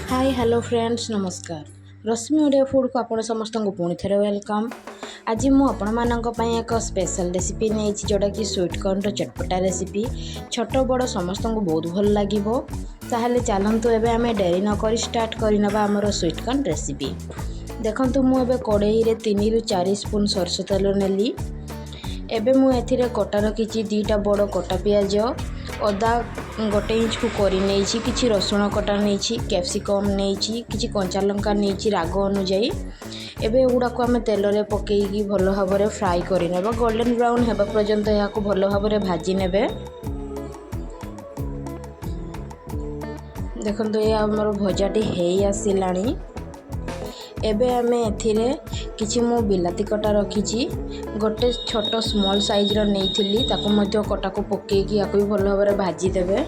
Hi hello friends नमस्कार। रश्मि Odia food को आपण समस्त को पुणी थे वेलकम। आज मुझे एक स्पेशल रेसिपी नहीं जोटा कि स्वीटकॉर्न चटपटा रेसिपी छोट बड़ समस्त को बहुत भल लगे। ताहले चलतु एबे आमे डेरी न करी स्टार्ट करनबा हमर स्वीटकॉर्न रेसिपी। देखंतु मु एबे कड़ाई रे 3 ରୁ 4 स्पून सरसों तेल नेली। एबे मु एथिरे कटा रखी 2टा बड़ कटा पियाज, अदा 1 इंच को करी नहीं, किछि रसुण कटा नहीं, कैप्सिकम नहीं, किछि कंचा लंका नहीं राग अनुजाई। एबे एगुड़ा को आम तेल रे पकईकी भल भाव में फ्राए करने गोल्डन ब्राउन होगा पर्यंत या भल भाव में भाजी नेबे। देखो ये आमर भजाटी हो आसलानी। एबे आमे एथिरे किछि मु बिलाती कटा रखी गोटे छोट स्मॉल साइज रो नेइथिली ताको मध्य कटा को पकेकी याको भी भल भाव में भाजी देबे।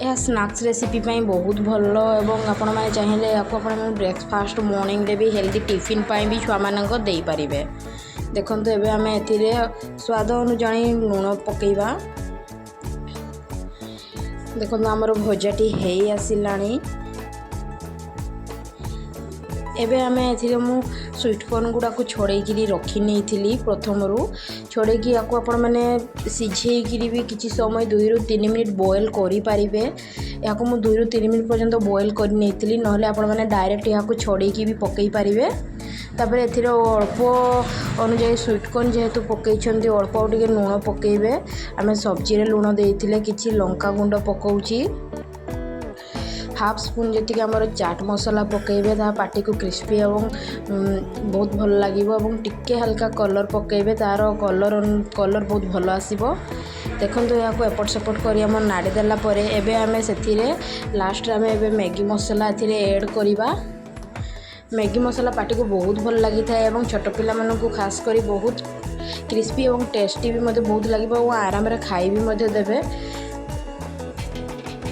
यह स्नैक्स रेसिपी पाई बहुत भल एवं आपण माने चाहिए या ब्रेकफास्ट मॉर्निंग रे भी हेल्दी टिफिन पाई भी छुआ मानक दे पारिबे। देखंतु एबे आमे एथिरे स्वाद अनुसार लूण पकेइबा। देखंतु हमर भजाटी हे आसिलानी। एबे आमे एथिरे मु स्वीटकॉर्न गुड़ा को छोड़ेकी रखी नहीं थी प्रथम रू छोड़ेकी या आपण मैंने सिझेकी भी किसी समय 2 ରୁ 3 मिनिट बॉयल करि पारिबे। या को मु 2 ରୁ 3 मिनिट पर्यंत बॉयल कर नहीं थी, नहले आपण मैंने डायरेक्ट या को छोड़ेकी भी पकई पारिबे। तापर एथिरे अल्प अनुजाई स्वीटकॉर्न जेहेतु पकईछंती अल्प टिके लूण पकेइबे। आमे सब्जी रे लूण देइथिले किछि लंका गुंड पकाउची। हाफ स्पून जी आमर चाट मसला पकेबे ता पाटी को क्रिस्पी एवं बहुत भल लगे और टिके हल्का कलर पकेबे तार कलर बहुत भल आसीबो। देखंतु या को एपट सेपट करी हम नाड़ी देला परे एबे आमे सेथिरे लास्ट रे आमे एबे मैगी मसला एथिरे ऐड करिबा। मैगी मसला पाटी को बहुत भल लगी था एवं छोट पिला मानन को खास करी बहुत क्रिस्पी एवं टेस्टी भी मते बहुत लगे और आराम रे खाई भी मते देबे।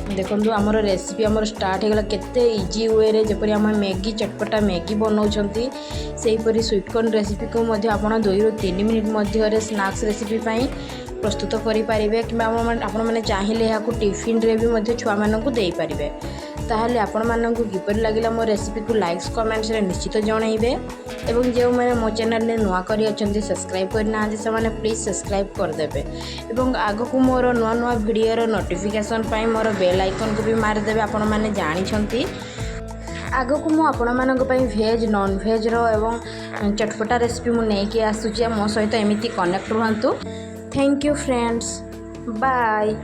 देखो आमर रेसिपी आमर स्टार्ट होगा केते इजी वे रे जपरी आम मैगी चटपटा मैगी बनाउछंती सेहीपरी स्वीटकॉर्न रेसिपी को मध्य आपण 2 ରୁ 3 मिनिट मध्य स्नैक्स रेसिपी पाई प्रस्तुत करि पारिबे कि आपण माने चाहिए या टिफिन रे भी मध्य छुआ मानकु देई पारिबे। ताहले आपण मानकु किपरि लागिला मो रेसिपी को लाइक्स कमेंट्स रे निश्चित जणाइबे एवं जो मैंने मो चैनल ने नुआ करी अछंती सब्सक्राइब करना से माने प्लीज सब्सक्राइब कर देबे एवं आगो को मोर नुआ नुआ वीडियो रो नोटिफिकेशन पाई मोर बेल आइकन को भी मार देबे। आपण माने जानि छंती आगो को मो आपण मानक पई वेज नॉन वेज रो एवं चटपटा रेसिपी मु नै के आसुची मो सहित एमिति कनेक्ट रहंतु। Thank you friends, bye.